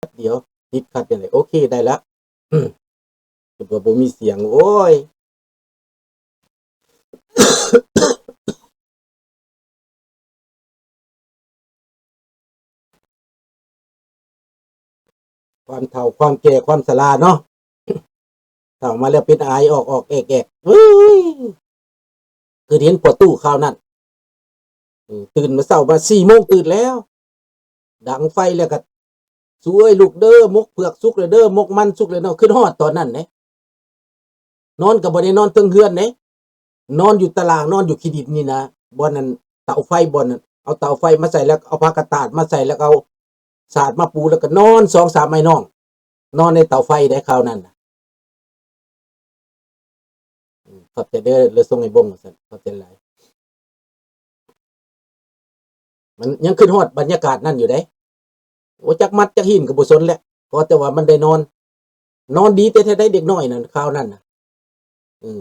เดี๋ยวติดขัดอย่างไรโอเคได้แล้วจะเปิดบ่มีเสียงโอ้ยความเฒ่าความแก่ความชราเนาะเฒ่ามาแล้วเป็นอายออกแอกเฮ้ยคือเห็นปวดตู้ข้าวนั่นตื่นมาเช้ามา4 โมงตื่นแล้วดังไฟแล้วก็สวยลูกเด้อมกเผือกสุกเลยเด้อมกมันสุกเลยเนาะขึ้นฮอดตอนนั้นเนี่ยนอนกับบ่ได้นอนเทิงเฮือนเนี่ยนอนอยู่ตารางนอนอยู่ขี้ดินนี่นะบ่อนนั้นเตาไฟบ่อนนั้นเอาเตาไฟมาใส่แล้วเอาผ้ากระตาดมาใส่แล้วเอาสาดมาปูแล้วก็นอน2-3ไม้น้องนอนในเตาไฟได้คราวนั้นขอบใจเด้อเลยส่งให้บ่งซั่นขอบใจหลายมันยังขึ้นฮอดบรรยากาศนั่นอยู่เด้โอ้จักมัดจักหินก็บ่สนแล้วเพราะแต่ว่ามันได้นอนดีแต่ได้เด็กน้อยนั่นคราวนั้นน่ะอือ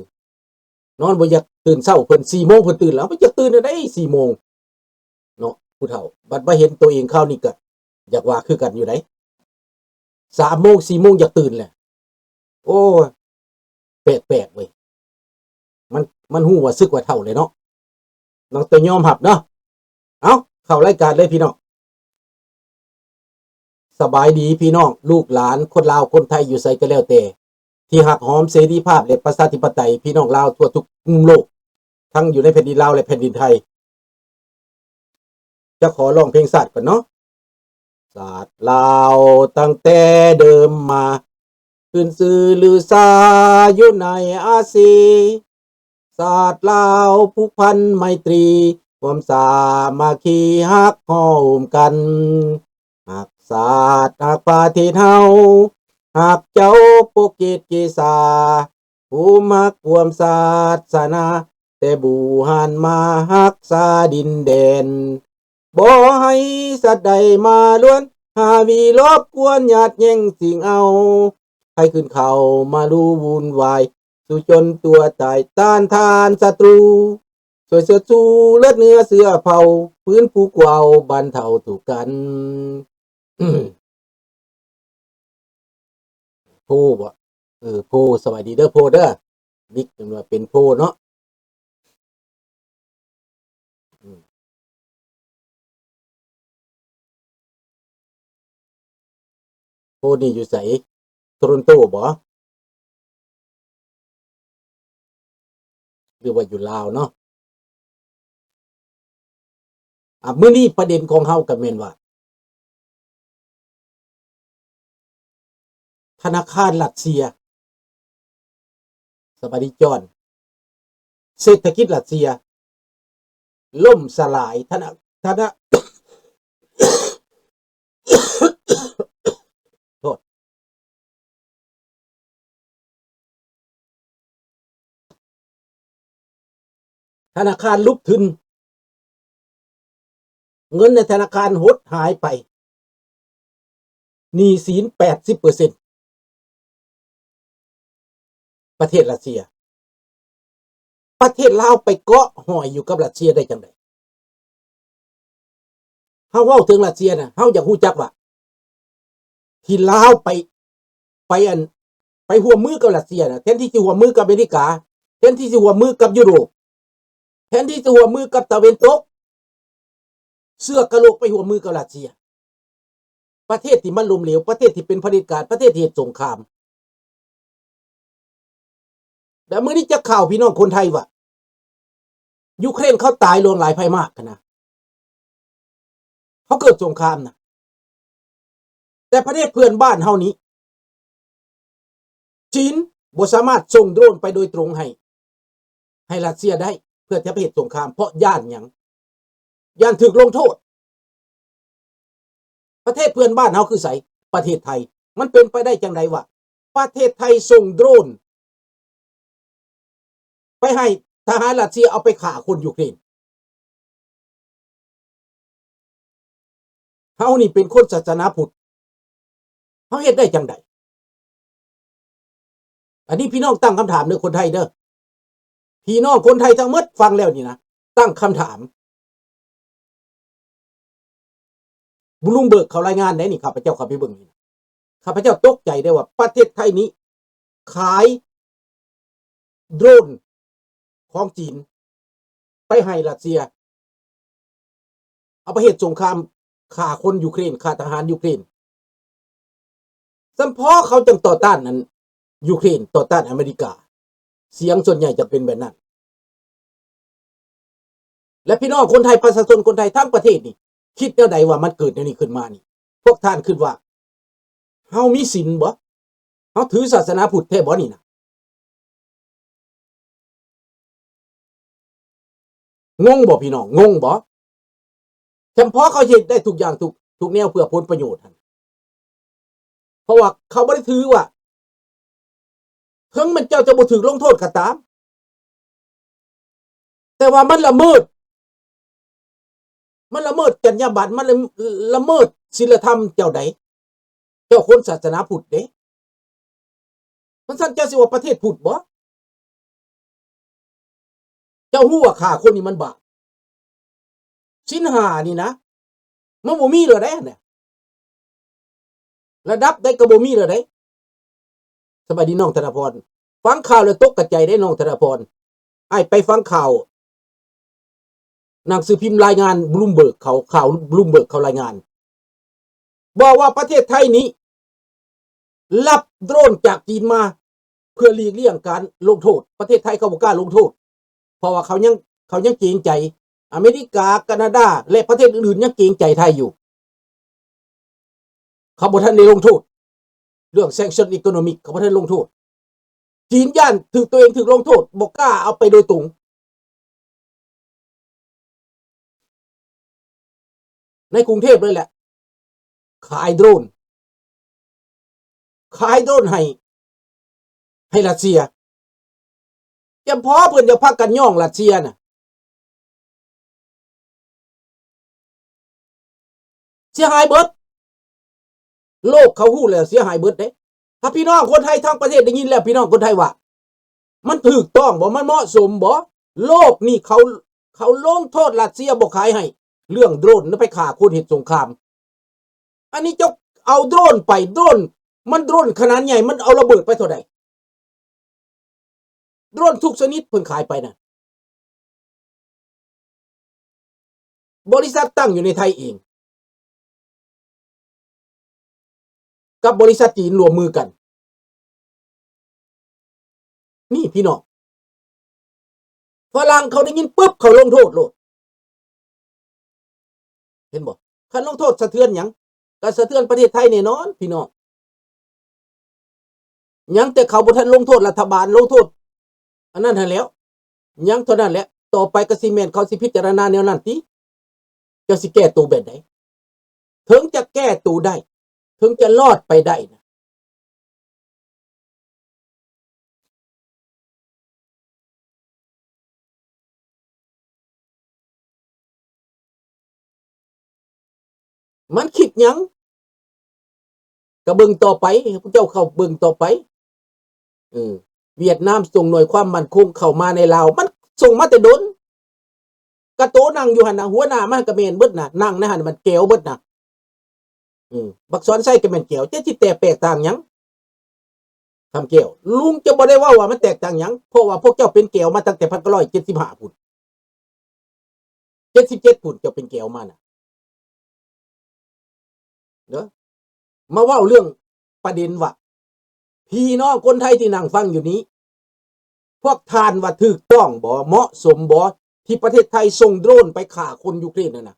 นอนบ่อยากตื่นเช้าเพิ่น4 โมงเพิ่นตื่นแล้วบ่อยากตื่นได้4 โมงเนาะผู้เฒ่าบัดมาเห็นตัวเองคราวนี้ก็อยากว่าคือกันอยู่ได3 โมง4 โมงอยากตื่นแหละโอ้แปลกๆเว้ยมันมันฮู้ว่าสึกว่าเฒ่าเลยเนาะต้องแต่ยอมรับเนาะเอ้าเข้ารายการเลยพี่น้องสบายดีพี่น้องลูกหลานคนลาวคนไทยอยู่ไสก็แล้วแต่ที่รักหอมเสรีภาพและประชาธิปไตยพี่น้องลาวทั่วทุกมุมโลกทั้งอยู่ในแผ่นดินลาวและแผ่นดินไทยจะขอร้องเพลงชาติก่อนเนาะชาติลาวตั้งแต่เดิมมาขึ้นชื่อลือชาอยู่ในอาซีชาติลาวผูกพันไมตรีความสามัคคีฮักฮ้อมกันหักชาติหักประเทศเฮาหักเจ้าปกเกตเกษาผู้มักความศาสนาแต่บูหันมาหักษาดินแดนบ่ให้สัตว์ใดมาล้วนหาวีรบกวนญาติแย่งสิ่งเอาให้ขึ้นเขามาดูวุ่นวายสู้จนตัวตายต้านทานศัตรูช่วยเสือสู้เลือดเนื้อเสือเผาพื้นผู้กวาวบรรเทาถูกกันโพบ่โพสวัสดีเด้อโพเด้อบิ๊กเป็นว่าเป็นโพเนาะโพนี่อยู่ไสโตรอนโตบ่หรือว่าอยู่ลาวเนาะมื้อนี้ประเด็นของเฮาก็แม่นว่าธนาคารรัสเซียสวัสดีจอนเศรษฐกิจรัสเซียล่มสลายธนาโทษธนาคารลุกทึนเงินในธนาคารหดหายไปหนี้สิน80%ประเทศรัสเซียประเทศลาวไปเกาะห้อยอยู่กับรัสเซียได้จังได๋เฮาเว้าถึงรัสเซียน่ะเฮาอยากรู้จักว่าที่ลาวไปอันไปร่วมมือกับรัสเซียน่ะแทนที่สิร่วมมือกับอเมริกาแทนที่สิร่วมมือกับยุโรปแทนที่จะร่วมมือกับตะวันตกเสื้อกะโหลกไปร่วมมือกับรัสเซียประเทศที่มันล้มเหลวประเทศที่เป็นเผด็จการประเทศที่เฮ็ดสงครามแล้วมื้อนี้จะข่าวพี่น้องคนไทยว่ายูเครนเขาตายลงหลายภัยมากนะเขาเกิดสงครามนะแต่ประเทศเพื่อนบ้านเฮานี้จีนบ่สามารถส่งโดรนไปโดยตรงให้รัสเซียได้เพื่อจะไปเฮ็ดสงครามเพราะย่านหยังย่านถูกลงโทษประเทศเพื่อนบ้านเฮาคือไสประเทศไทยมันเป็นไปได้จังไดวะประเทศไทยส่งโดรนไปให้ทหารรัสเซียเอาไปฆ่าคนยูเครนเฮานี่เป็นคนศาสนาพุทธเฮาเฮ็ดได้จังไดอันนี้พี่น้องตั้งคำถามเด้อคนไทยเด้อพี่น้องคนไทยทั้งหมดฟังแล้วนี่นะตั้งคำถามบลูมเบิร์กเขารายงานได้นี่ข้าพเจ้าเข้าไปเบิ่งนี่ ข้าพเจ้าตกใจได้ว่าประเทศไทยนี้ขายโดรนของจีนไปให้รัสเซียเอาไปเหตุสงครามฆ่าคนยูเครนฆ่าทหารยูเครนสัมพอเขาจึงต่อต้านนั้นยูเครนต่อต้านอเมริกาเสียงส่วนใหญ่จะเป็นแบบนั้นและพี่น้องคนไทยประชาชนคนไทยทั้งประเทศนี่คิดแนวใดว่ามันเกิดแนวนี้ขึ้นมานี่พวกท่านคิดว่าเฮามีศีลบ่เฮาถือศาสนาพุทธแท้บ่นี่นะงงบ่พี่น้องงงบ่เฉพาะเขาเฮ็ดได้ทุกอย่างทุกแนวเพื่อผลประโยชน์เพราะว่าเขาบ่ได้ถือว่าถึงมันเจ้าจะบ่ถูกลงโทษก็ตามแต่ว่ามันละเมิดจรรยาบรรณมันละเมิดศีลธรรมเจ้าใดเจ้าคนศาสนาพุทธเด้มันซั่นเจ้าสิว่าประเทศพุทธบ่เจ้าฮู้ว่าฆ่าคนนี่มันบาปศีล5นี่นะมันบ่มีแล้วเด้เนี่ยระดับใดก็บ่มีแล้วเด้สบายดีน้องธนพรฟังข่าวแล้วตกกระใจได้น้องธนพรอ้ายไปฟังข่าวหนังสือพิมพ์รายงานบลูมเบิร์กข่าวบลูมเบิร์กเขารายงานบอกว่าประเทศไทยนี้รับโดรนจากจีนมาเพื่อหลีกเลี่ยงการลงโทษประเทศไทยเขาบ่กล้าลงโทษเพราะว่าเขายังเกรงใจอเมริกาแคนาดาและประเทศอื่นๆยังเกรงใจไทยอยู่เขาบ่ทันได้ลงโทษเรื่อง sanction economic เขาบ่ทันลงโทษจีนย่านถูกตัวเองถูกลงโทษบ่กล้าเอาไปโดยตรงในกรุงเทพเลยแหละขายโดรนให้รัสเซียจำเพาะเพิ่นจะพักกันย่องรัสเซียน่ะเสียหายเบิดโลกเขาฮู้แล้วเสียหายเบิดเด้ถ้าพี่น้องคนไทยทั้งประเทศได้ยินแล้วพี่น้องคนไทยว่ามันถูกต้องบ่มันเหมาะสมบ่โลกนี่เขาลงโทษรัสเซียบ่ขายให้เรื่องโดรนไปฆ่าคนเฮ็ดสงครามอันนี้เจ้าเอาโดรนไปโดรนมันโดรนขนาดใหญ่มันเอาระเบิดไปเท่าใดโดรนทุกชนิดเพิ่นขายไปน่ะบริษัทตั้งอยู่ในไทยเองกับบริษัทจีนรวมมือกันนี่พี่น้องฝรั่งเขาได้ยินปุ๊บเขาลงโทษโลดเห็นบ่คันลงโทษสะเทือนหยังก็สะเทือนประเทศไทยแน่นอนพี่น้องยังแต่เขาบ่ทันลงโทษรัฐบาลลงโทษอันนั้นหั่นแล้วยังเท่านั้นแหละต่อไปก็สิแม่นเขาสิพิจารณาแนวนั้นติจะสิแก้ตัวแบบใดถึงจะแก้ตัวได้ถึงจะรอดไปได้นะมันคิดหยังก็เบิ่งต่อไปพวกเจ้าเข้าเบิ่งต่อไปเวียดนามส่งหน่วยความมั่นคงเข้ามาในลาวมันส่งมาแต่ดนกะโตนั่งอยู่หั่นน่ะหัวหน้ามันก็แม่นเบิดน่ะนั่งในหั่นมันแก้วเบิดน่ะบักสอนไส้ก็แม่นแก้วจะสิแตกแตกต่างหยังทำแก้วลุงจะบ่ได้ว่ามันแตกต่างหยังเพราะว่าพวกเจ้าเป็นแก้วมาตั้งแต่1975พุ่น77พุ่นเจ้าเป็นแก้วมาน่ะเด้อมาเว้าเรื่องประเด็นว่าพี่น้องคนไทยที่นั่งฟังอยู่นี้พวกทานว่าถูกต้องบ่เหมาะสมบ่ที่ประเทศไทยส่งโดรนไปฆ่าคนยูเครนนั่นน่ะ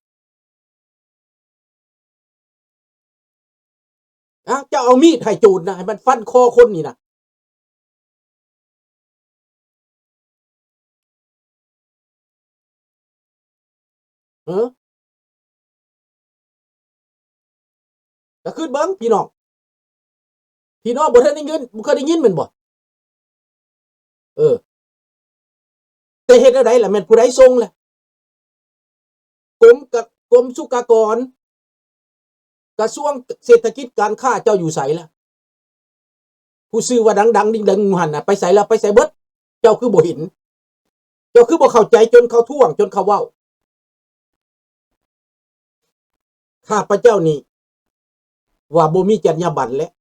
จะเอามีดให้โจรนะให้มันฟันคอคนนี่นะก็คือเบิ่งพี่น้องบ่ทันได้ยินบ่เคยได้ยินแม่นบ่แต่เฮ็ดจั่งใดล่ะแม่นผู้ใดส่งล่ะกรมศุลกากรกระทรวงเศรษฐกิจการค้าเจ้าอยู่ไสล่ะผู้ชื่อว่าดังๆดิ่งๆหั่นน่ะไปไสแล้วไปไสเบิดเจ้าคือบ่เห็นเจ้าคือบ่เข้าใจจนเขาท้วงจนเขาเว้าข้าพเจ้านี่ว่าบ่มีจรรยาบรรณแล้ว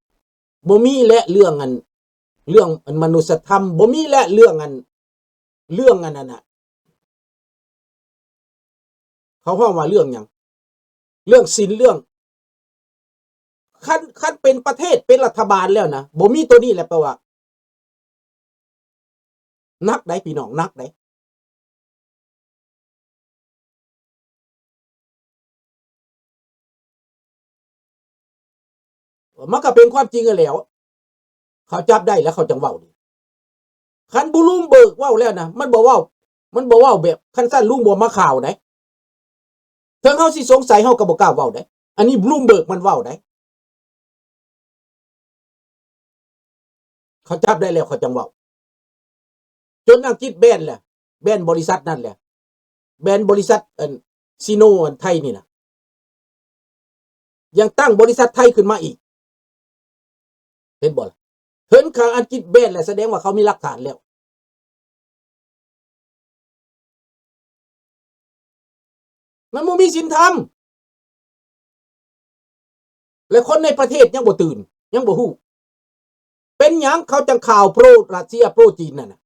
บ่มีและเรื่องมนุษยธรรมบ่มีและเรื่องนั้นน่ะเขาฮ้องว่าเรื่องหยังเรื่องศีลเรื่องคันเป็นประเทศเป็นรัฐบาลแล้วนะบ่มีตัวนี้แหละแปลว่านักได้พี่น้องนักได้มันก็เป็นความจริงกันแล้วเขาจับได้แล้วเขาจังเว้านี่คันบุลุงเบิกเว้าแล้วนะมันบ่เว้าแบบคันสั้นลุงบ่มาข่าวได้ถึงเฮาสิสงสัยเฮาก็บ่กล้าเว้าได้อันนี้บลูมเบิร์กมันเว้าได้เขาจับได้แล้วเขาจังเว้าจนอังกฤษแบนแหละแบนบริษัทนั่นแหละแบนบริษัทซีโนไทยนี่นะยังตั้งบริษัทไทยขึ้นมาอีกเห็นบ่ล่ะเห็นข่าวอังกฤษแบนแหละแสดงว่าเขามีหลักฐานแล้วมันบ่มีศีลธรรมและคนในประเทศยังบ่ตื่นยังบ่ฮู้เป็นหยังเขาจังข่าวโปรรัสเซียโปรจีนนั่นน่ะ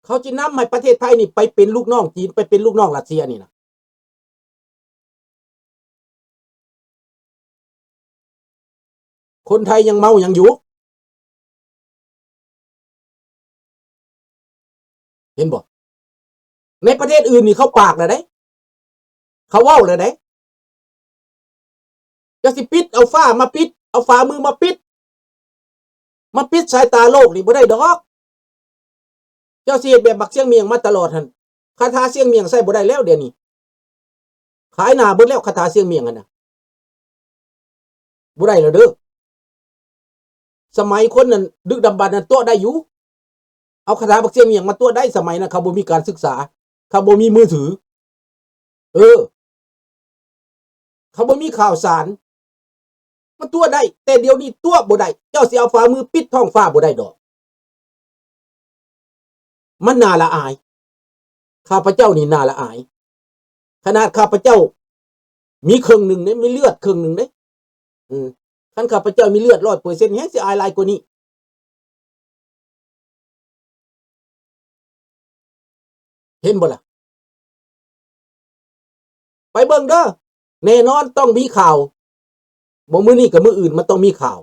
เขาจะนำให้ประเทศไทยนี่ไปเป็นลูกน้องจีนไปเป็นลูกน้องรัสเซียนี่นะคนไทยยังเมายังอยู่เห็นบ่ในประเทศอื่นนี่เขาปากแล้วได้เขาเว้าแล้วได้จะสิปิดเอาฟ้ามาปิดเอาฝ่ามือมาปิดสายตาโลกนี่บ่ได้ดอกเจ้าสิเฮ็ดแบบบักเสียงเมียงมาตลอดหั่นคาถาเสียงเมียงใส่บ่ได้แล้วเดี๋ยวนี้ขายหน้าเบิดแล้วคาถาเสียงเมียงหั่นน่ะบ่ได้แล้วเด้อสมัยคนนั้นดึกดำบรรพ์นั้นตัวได้อยู่เอาคาถาบักเสียงเมียงมาตัวได้สมัยนั้นเขาบ่มีการศึกษาเขาบ่มีมือถือเขาบ่มีข่าวสารมันตัวได้แต่เดี๋ยวนี้ตัวบ่ได้เจ้าสิเอาฝ่ามือปิดท้องฟ้าบ่ได้ดอกมันน่าละอายข้าพเจ้านี่น่าละอายขนาดข้าพเจ้ามีครึ่งหนึ่งเนี่ยมีเลือดครึ่งหนึ่งเนี่ยคันข้าพเจ้ามีเลือด100%แฮงสิอายหลายกว่านี้เห็นบ่ล่ะไปเบิ่งเด้อแน่นอนต้องมีข่าวบ่มื้อนี้กับมื้ออื่นมันต้องมีข่าว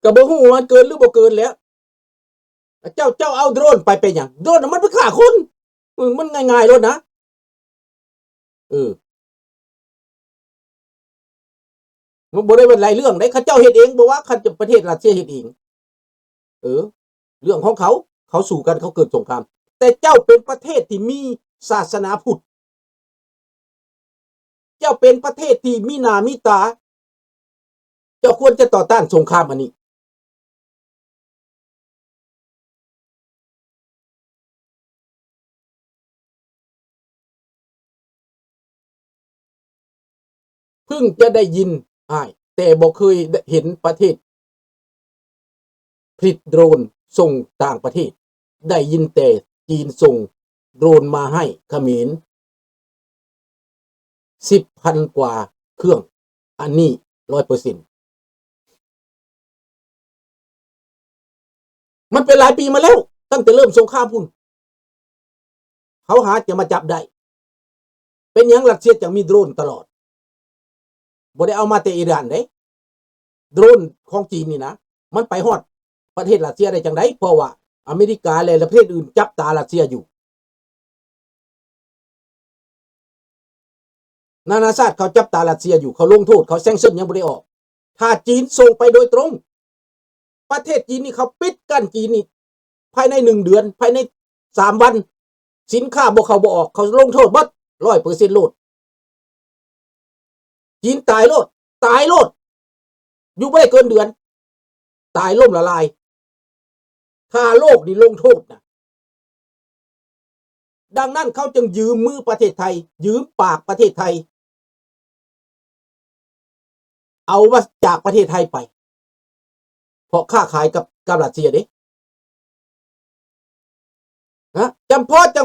ก็บ่ฮู้ว่าเกินหรือบ่เกินแล้วเจ้าเอาโดรนไปเป็นหยังโดรนมันไปฆ่าคนมันง่ายๆโลดนะเออมันบ่ได้เป็นไรเรื่องได้เขาเจ้าเฮ็ดเองบ่ว่าคันประเทศรัสเซียเฮ็ดเองเออเรื่องของเขาสู้กันเขาเกิดสงครามแต่เจ้าเป็นประเทศที่มีศาสนาพุทธเจ้าเป็นประเทศที่มีหน้ามีตาเจ้าควรจะต่อต้านสงครามอันนี้เพิ่งจะได้ยินแต่บ่เคยเห็นประเทศผลิตโดรนส่งต่างประเทศได้ยินแต่จีนส่งโดรนมาให้เขมร10,000 กว่าเครื่องอันนี้100%มันเป็นหลายปีมาแล้วตั้งแต่เริ่มสงครามพุ่นเขาหาจะมาจับได้เป็นหยังรัสเซียจังมีโดรนตลอดบ่ได้เอามาแต่อิหร่านเด้โดรนของจีนนี่นะมันไปฮอดประเทศรัสเซียได้จังได๋เพราะว่าอเมริกาและประเทศอื่นจับตารัสเซียอยู่นานาชาติเขาจับตารัสเซียอยู่เขาลงโทษเขาแซงชั่นยังบ่ได้ออกถ้าจีนส่งไปโดยตรงประเทศจีนนี่เขาปิดกั้นจีนนี่ภายใน1 เดือนภายใน3 วันสินค้าบ่เข้าบ่ออกเขาลงโทษเบิด100%โลดจีนตายโลดอยู่บ่ได้เกินเดือนตายล่มละลายถ้าโลกนี่ลงโทษนะดังนั้นเขาจึงยืมมือประเทศไทยยืมปากประเทศไทยเอาว่าจากประเทศไทยไปเพราะค้าขายกับรัสเซียเด้นะจำเพาะจัง